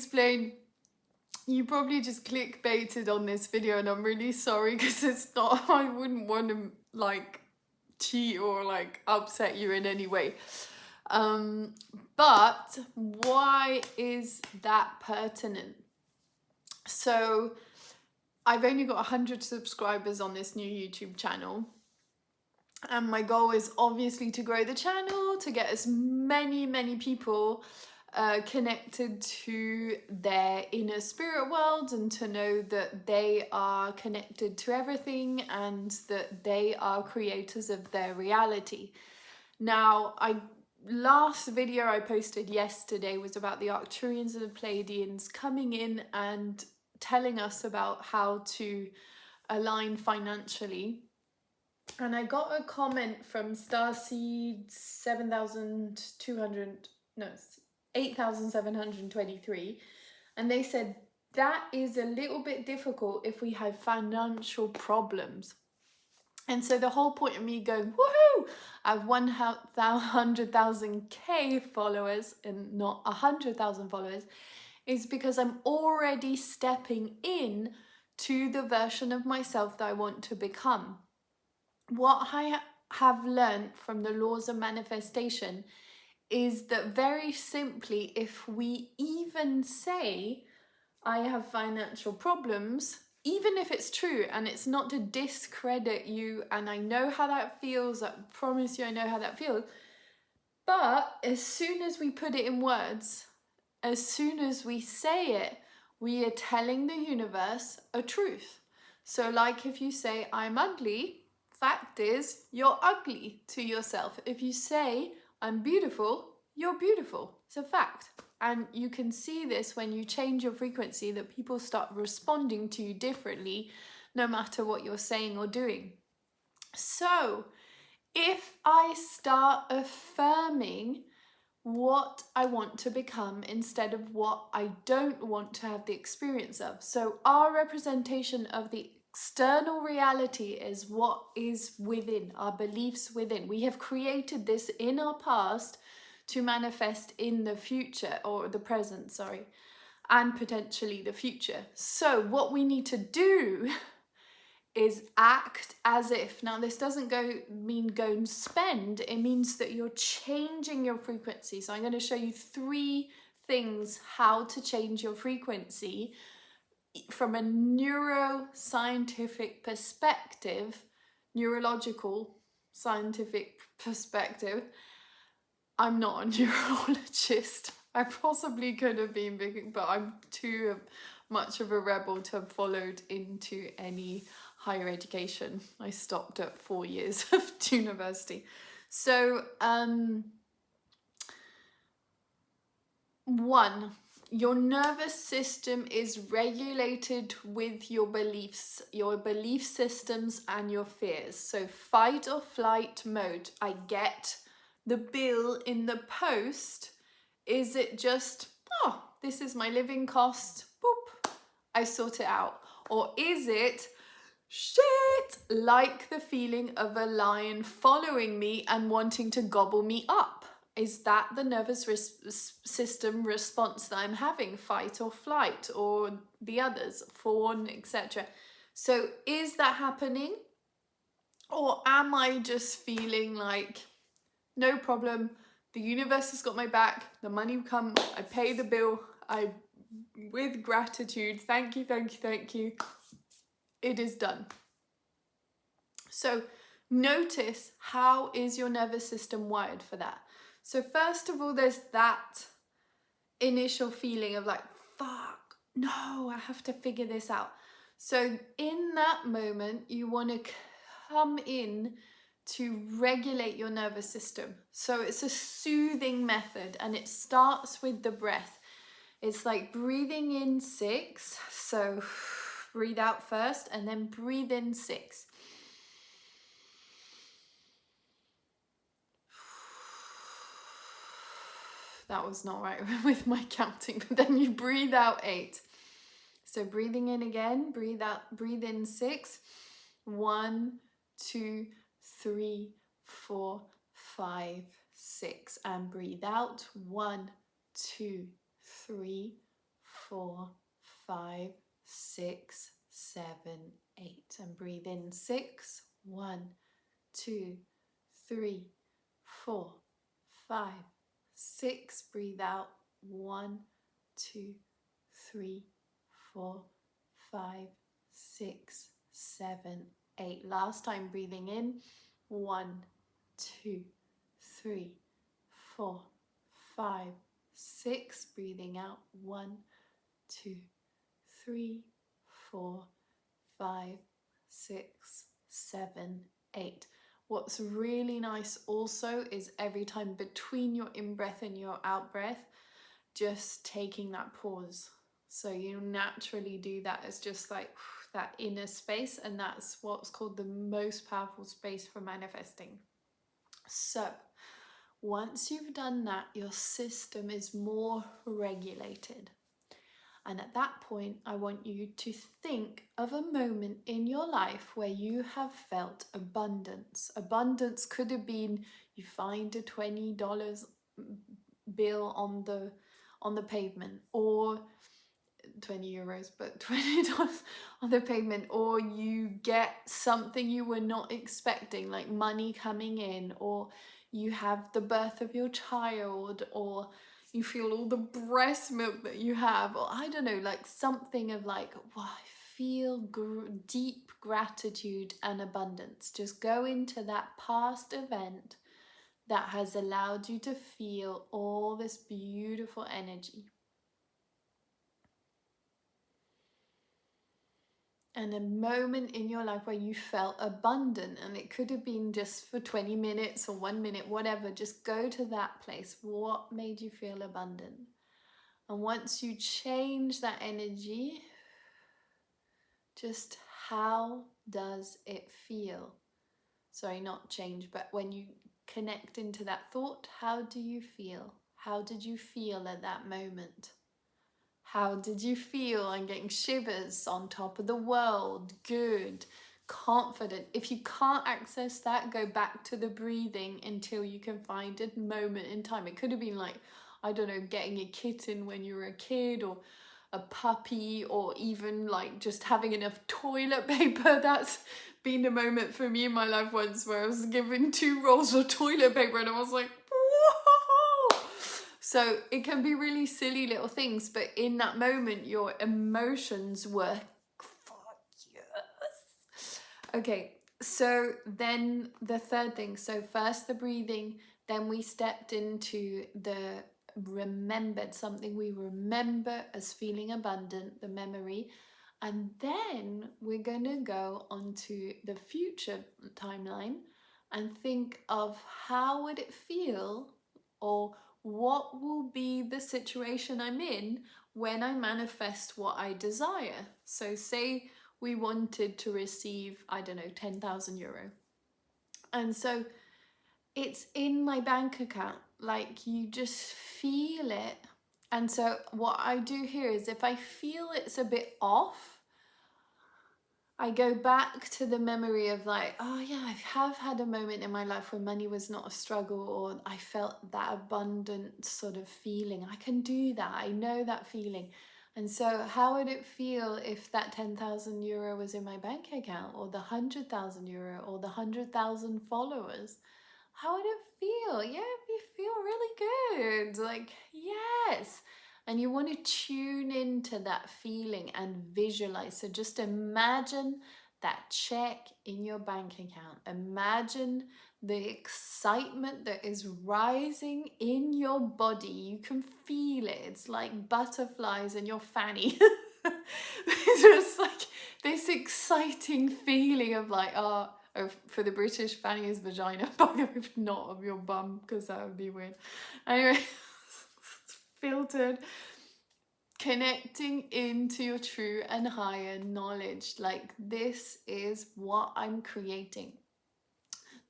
explain. You probably just clickbaited on this video, and I'm really sorry, because it's not, I wouldn't want to like cheat or like upset you in any way. But why is that pertinent? So I've only got 100 subscribers on this new YouTube channel, and my goal is obviously to grow the channel, to get as many people connected to their inner spirit world, and to know that they are connected to everything and that they are creators of their reality. Now, last video I posted yesterday was about the Arcturians and the Pleiadians coming in and telling us about how to align financially. And I got a comment from starseed 8,723, and they said that is a little bit difficult if we have financial problems. And so the whole point of me going, woohoo, I have 100,000 followers and not 100,000 followers, is because I'm already stepping in to the version of myself that I want to become. What I have learned from the laws of manifestation is that very simply, if we even say I have financial problems, even if it's true, and it's not to discredit you, and I know how that feels, I promise you I know how that feels, but as soon as we put it in words, as soon as we say it, we are telling the universe a truth. So like if you say I'm ugly, fact is you're ugly to yourself. If you say I'm beautiful, you're beautiful. It's a fact. And you can see this when you change your frequency, that people start responding to you differently no matter what you're saying or doing. So if I start affirming what I want to become instead of what I don't want to have the experience of. So our representation of the external reality is what is within, our beliefs within. We have created this in our past to manifest in the future, or the present, sorry, and potentially the future. So what we need to do is act as if. Now this doesn't mean go and spend, it means that you're changing your frequency. So I'm going to show you 3 things how to change your frequency from a neuroscientific perspective, neurological scientific perspective. I'm not a neurologist. I possibly could have been, but I'm too much of a rebel to have followed into any higher education. I stopped at 4 years of university. So, 1, your nervous system is regulated with your beliefs, your belief systems and your fears. So fight or flight mode. I get the bill in the post. Is it just, oh, this is my living cost, boop, I sort it out? Or is it, shit, like the feeling of a lion following me and wanting to gobble me up? Is that the nervous system response that I'm having, fight or flight, or the others, fawn, etc.? So is that happening? Or am I just feeling like, no problem, the universe has got my back, the money will come, I pay the bill, with gratitude, thank you, thank you, thank you, it is done. So notice, how is your nervous system wired for that? So first of all, there's that initial feeling of like, fuck, no, I have to figure this out. So in that moment, you want to come in to regulate your nervous system. So it's a soothing method, and it starts with the breath. It's like breathing in 6. So breathe out first and then breathe in 6. That was not right with my counting, but then you breathe out 8. So breathing in again, breathe out, breathe in 6. 1, 2, 3, 4, 5, 6, and breathe out. 1, 2, 3, 4, 5, 6, 7, 8. And breathe in 6, 1, 2, 3, 4, 5, 6. Breathe out 1, 2, 3, 4, 5, 6, 7, 8. Last time, breathing in 1, 2, 3, 4, 5, 6. Breathing out 1, 2, 3, 4, 5, 6, 7, 8. What's really nice also is every time between your in-breath and your out-breath, just taking that pause. So you naturally do that as just like that inner space, and that's what's called the most powerful space for manifesting. So once you've done that, your system is more regulated. And at that point, I want you to think of a moment in your life where you have felt abundance. Abundance could have been you find a $20 bill on the pavement, or 20 euros, but $20 on the pavement, or you get something you were not expecting, like money coming in, or you have the birth of your child, or you feel all the breast milk that you have, or I don't know, like something of like, wow, I feel deep gratitude and abundance. Just go into that past event that has allowed you to feel all this beautiful energy. And a moment in your life where you felt abundant, and it could have been just for 20 minutes or 1 minute, whatever. Just go to that place. What made you feel abundant? And once you change that energy, just how does it feel? Sorry, not change, but when you connect into that thought, how do you feel? How did you feel at that moment? How did you feel? I'm getting shivers, on top of the world, good, confident. If you can't access that, go back to the breathing until you can find a moment in time. It could have been like, I don't know, getting a kitten when you were a kid, or a puppy, or even like just having enough toilet paper. That's been a moment for me in my life once where I was given 2 rolls of toilet paper and I was like, whoa! So it can be really silly little things, but in that moment, your emotions were, fuck yes. Okay, so then the third thing, so first the breathing, then we stepped into the remembered, something we remember as feeling abundant, the memory. And then we're going to go onto the future timeline and think of how would it feel, or what will be the situation I'm in when I manifest what I desire. So say we wanted to receive, I don't know, 10,000 euro. And so it's in my bank account, like you just feel it. And so what I do here is if I feel it's a bit off, I go back to the memory of like, oh yeah, I have had a moment in my life where money was not a struggle, or I felt that abundant sort of feeling. I can do that. I know that feeling. And so how would it feel if that 10,000 euro was in my bank account, or the 100,000 euro, or the 100,000 followers? How would it feel? Yeah, you feel really good. Like, yes. And you want to tune into that feeling and visualize. So just imagine that check in your bank account. Imagine the excitement that is rising in your body. You can feel it. It's like butterflies in your fanny. It's just like this exciting feeling of like, oh, for the British, fanny is vagina, by the way, not of your bum, because that would be weird. Anyway, filtered. Connecting into your true and higher knowledge. Like, this is what I'm creating.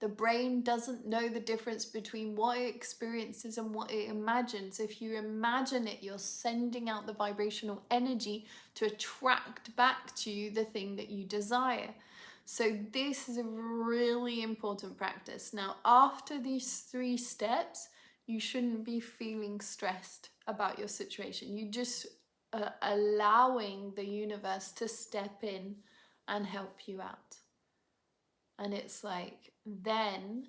The brain doesn't know the difference between what it experiences and what it imagines. If you imagine it, you're sending out the vibrational energy to attract back to you the thing that you desire. So this is a really important practice. Now, after these 3 steps, you shouldn't be feeling stressed about your situation. You just allowing the universe to step in and help you out. And it's like, then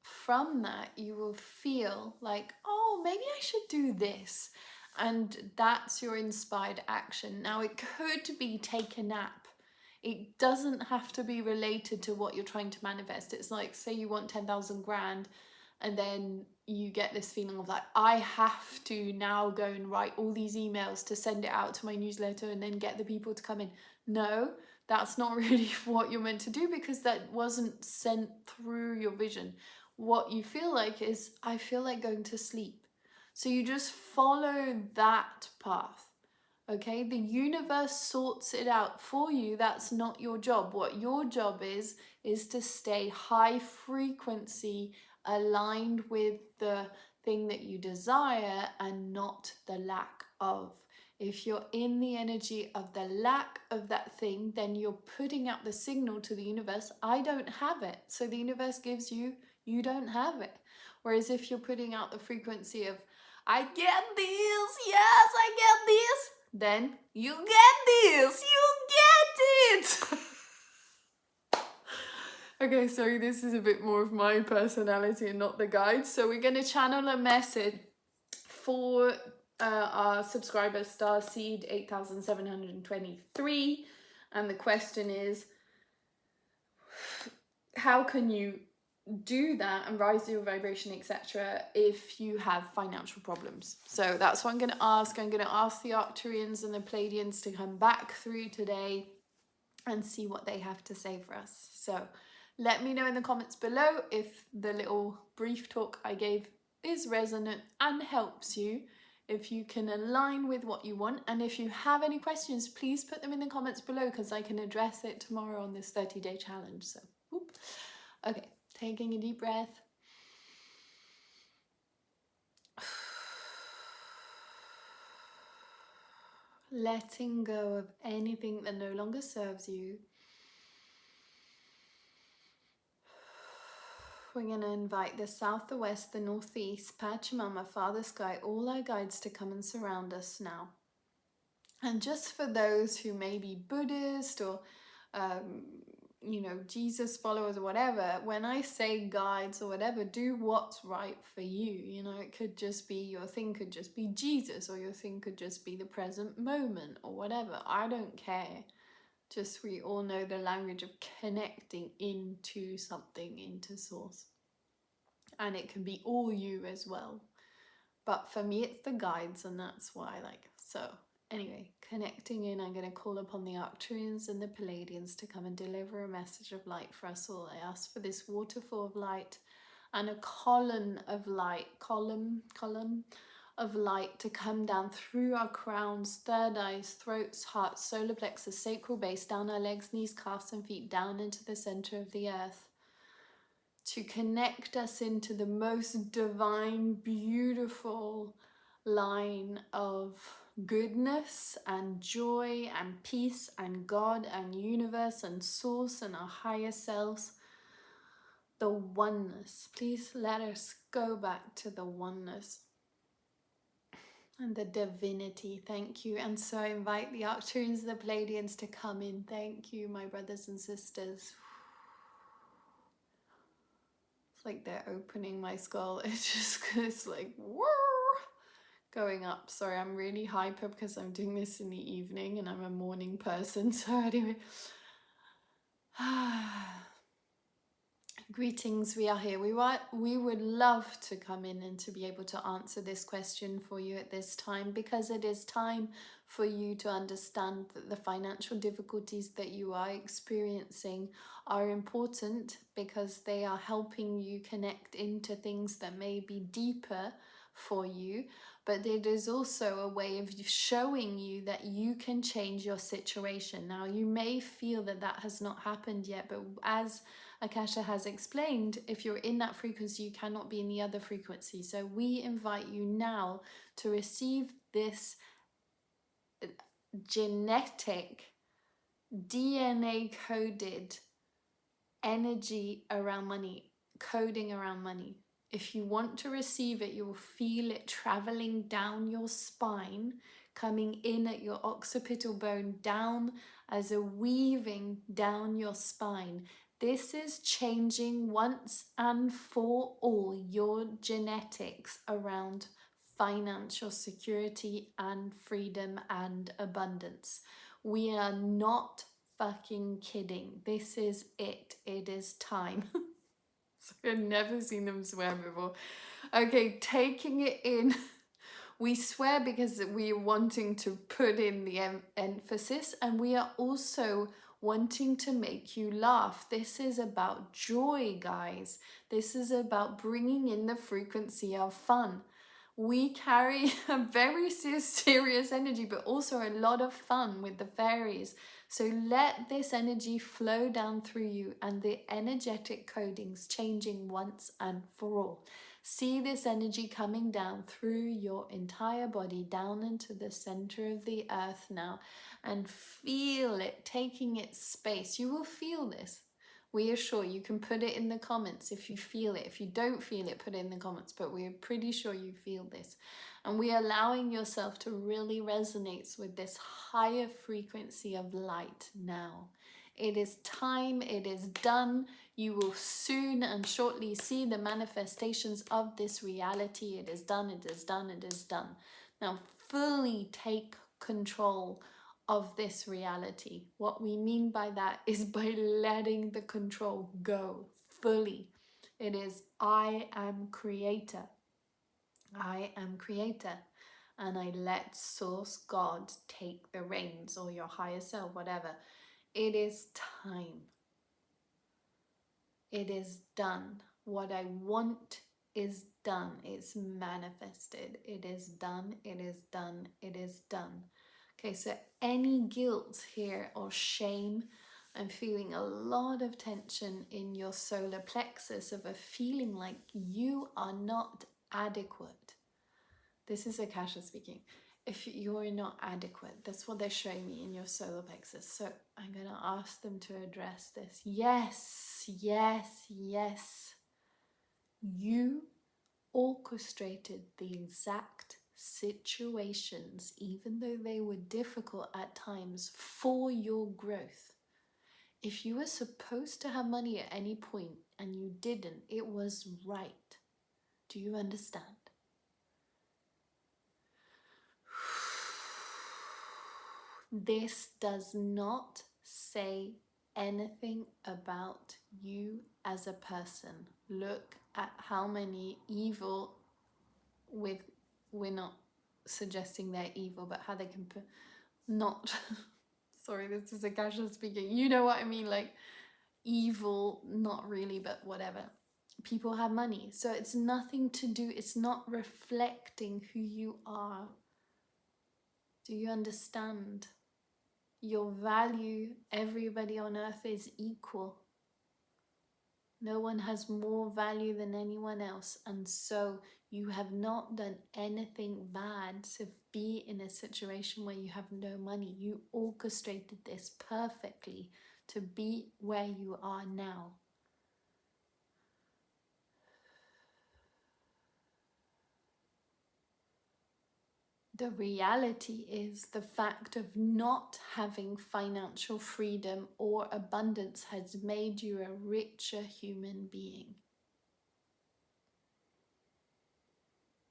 from that, you will feel like, oh, maybe I should do this. And that's your inspired action. Now, it could be take a nap. It doesn't have to be related to what you're trying to manifest. It's like, say you want 10,000 grand, and then you get this feeling of like, I have to now go and write all these emails to send it out to my newsletter and then get the people to come in. No, that's not really what you're meant to do, because that wasn't sent through your vision. What you feel like is, I feel like going to sleep. So you just follow that path. Okay, the universe sorts it out for you. That's not your job. What your job is to stay high frequency, aligned with the thing that you desire and not the lack of. If you're in the energy of the lack of that thing, then you're putting out the signal to the universe, I don't have it. So the universe gives you, you don't have it. Whereas if you're putting out the frequency of, I get this, yes, I get this, then you get this, you get it. Okay, sorry, this is a bit more of my personality and not the guide. So we're going to channel a message for our subscriber starseed 8723, and the question is, how can you do that and rise your vibration, etc., if you have financial problems? So that's what I'm going to ask. I'm going to ask the Arcturians and the Pleiadians to come back through today and see what they have to say for us. So let me know in the comments below if the little brief talk I gave is resonant and helps you, if you can align with what you want. And if you have any questions, please put them in the comments below, because I can address it tomorrow on this 30-day challenge. So, whoop. Okay, taking a deep breath. Letting go of anything that no longer serves you. We're going to invite the south, the west, the northeast, Pachamama, Father Sky, all our guides to come and surround us now. And just for those who may be Buddhist or, Jesus followers or whatever, when I say guides or whatever, do what's right for you. It could just be, your thing could just be Jesus, or your thing could just be the present moment or whatever. I don't care. Just, we all know the language of connecting into something, into source. And it can be all you as well. But for me, it's the guides, and that's why I like. So anyway, connecting in, I'm going to call upon the Arcturians and the Pleiadians to come and deliver a message of light for us all. I ask for this waterfall of light and a column of light, column of light to come down through our crowns, third eyes, throats, hearts, solar plexus, sacral base, down our legs, knees, calves and feet, down into the center of the earth, to connect us into the most divine, beautiful line of goodness and joy and peace and God and universe and source and our higher selves. The oneness. Please let us go back to the oneness and the divinity. Thank you. And so I invite the Arcturians, the Pleiadians to come in. Thank you, my brothers and sisters. It's like they're opening my skull. It's like going up. Sorry, I'm really hyper because I'm doing this in the evening and I'm a morning person. So anyway, greetings, we are here. We would love to come in and to be able to answer this question for you at this time, because it is time for you to understand that the financial difficulties that you are experiencing are important, because they are helping you connect into things that may be deeper for you. But it is also a way of showing you that you can change your situation. Now, you may feel that that has not happened yet, but as Akasha has explained, if you're in that frequency, you cannot be in the other frequency. So we invite you now to receive this genetic, DNA-coded energy around money, coding around money. If you want to receive it, you will feel it traveling down your spine, coming in at your occipital bone, down as a weaving down your spine. This is changing once and for all your genetics around financial security and freedom and abundance. We are not fucking kidding. This is it. It is time. I've never seen them swear before. Okay, taking it in. We swear because we're wanting to put in the emphasis, and we are also wanting to make you laugh. This is about joy, guys. This is about bringing in the frequency of fun. We carry a very serious energy, but also a lot of fun with the fairies. So let this energy flow down through you, and the energetic codings changing once and for all. See this energy coming down through your entire body, down into the center of the earth now, and feel it taking its space. You will feel this. We are sure. You can put it in the comments if you feel it. If you don't feel it, put it in the comments, but we're pretty sure you feel this. And we are allowing yourself to really resonate with this higher frequency of light now. It is time, it is done. You will soon and shortly see the manifestations of this reality. It is done, it is done, it is done. Now fully take control of this reality. What we mean by that is by letting the control go fully. It is I am creator. I am creator. And I let Source God take the reins, or your higher self, whatever. It is time. It is done. What I want is done. It's manifested. It is done. It is done. It is done. Okay, so any guilt here or shame, I'm feeling a lot of tension in your solar plexus of a feeling like you are not adequate. This is Akasha speaking. If you're not adequate, that's what they're showing me in your solar plexus. So I'm going to ask them to address this. Yes, yes, yes. You orchestrated the exact situations, even though they were difficult at times, for your growth. If you were supposed to have money at any point and you didn't, it was right. Do you understand? This does not say anything about you as a person. Look at how many evil, we're not suggesting they're evil, but how they can put, not, sorry, this is Akasha speaking. You know what I mean? Like evil, not really, but whatever. People have money. So it's nothing to do, it's not reflecting who you are. Do you understand? Your value, everybody on earth is equal. No one has more value than anyone else. And so you have not done anything bad to be in a situation where you have no money. You orchestrated this perfectly to be where you are now. The reality is the fact of not having financial freedom or abundance has made you a richer human being.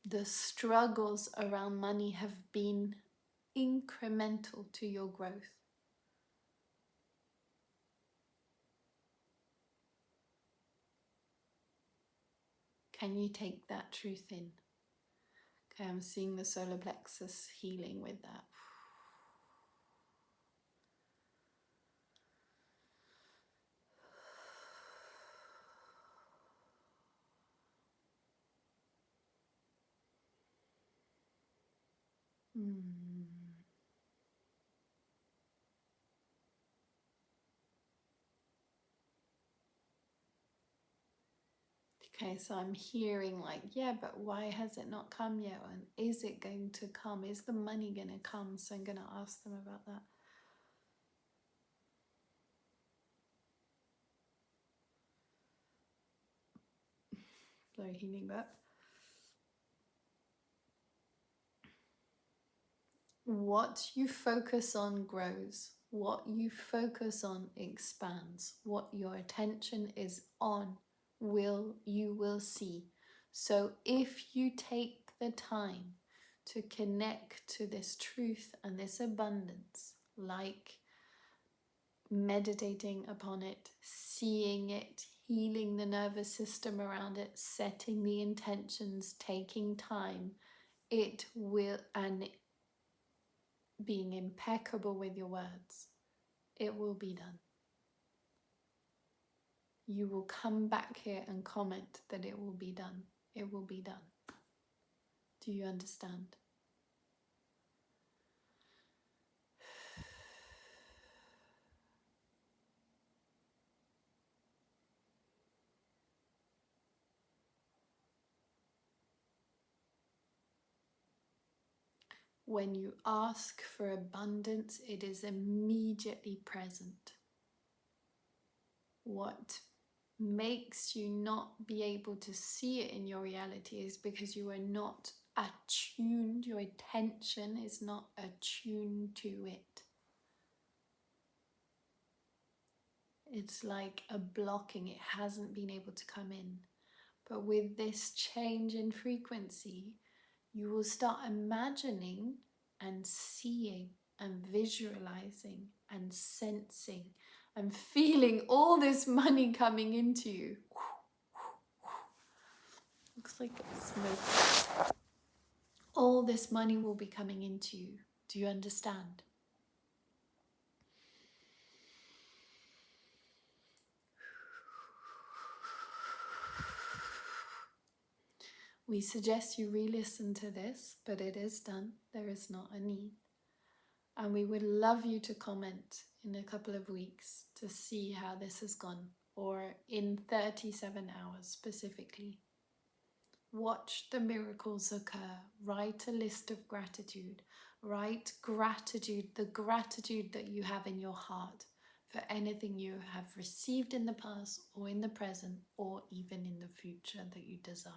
The struggles around money have been incremental to your growth. Can you take that truth in? Okay, I'm seeing the solar plexus healing with that. Okay, so I'm hearing like, yeah, but why has it not come yet? And is it going to come? Is the money going to come? So I'm going to ask them about that. Sorry, healing that. What you focus on grows. What you focus on expands. What your attention is on you will see. So if you take the time to connect to this truth and this abundance, like meditating upon it, seeing it, healing the nervous system around it, setting the intentions, taking time, it will, and being impeccable with your words, it will be done. You will come back here and comment that it will be done. It will be done. Do you understand? When you ask for abundance, it is immediately present. What makes you not be able to see it in your reality is because you are not attuned, your attention is not attuned to it. It's like a blocking, it hasn't been able to come in. But with this change in frequency, you will start imagining and seeing and visualizing and sensing and feeling all this money coming into you. Looks like it's smoke. All this money will be coming into you. Do you understand? We suggest you re-listen to this, but it is done. There is not a need. And we would love you to comment in a couple of weeks to see how this has gone, or in 37 hours specifically. Watch the miracles occur. Write a list of gratitude. Write gratitude, the gratitude that you have in your heart for anything you have received in the past or in the present or even in the future that you desire.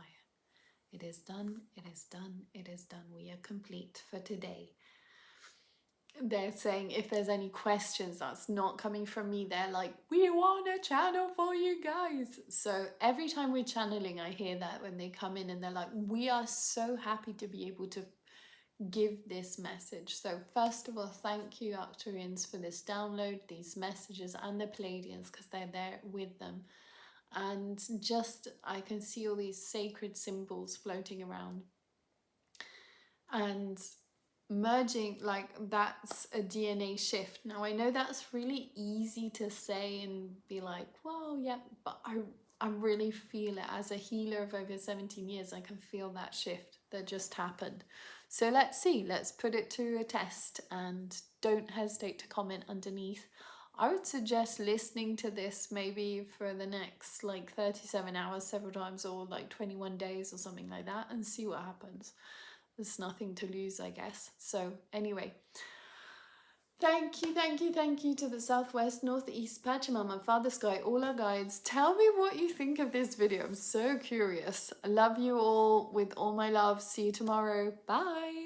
It is done, it is done, it is done. We are complete for today. They're saying if there's any questions, that's not coming from me. They're like, we want a channel for you guys. So every time we're channeling, I hear that when they come in and they're like, we are so happy to be able to give this message. So first of all, thank you Arcturians for this download, these messages, and the Pleiadians, because they're there with them. And just, I can see all these sacred symbols floating around. And merging, like, that's a DNA shift. Now I know that's really easy to say and be like, well, yeah, but I really feel it. As a healer of over 17 years, I can feel that shift that just happened. So let's see, let's put it to a test, and don't hesitate to comment underneath. I would suggest listening to this maybe for the next like 37 hours several times, or like 21 days or something like that, and see what happens. There's nothing to lose, I guess. So anyway, thank you to the Southwest, Northeast, Pachamama, Father Sky, all our guides. Tell me what you think of this video. I'm so curious. I love you all with all my love. See you tomorrow. Bye.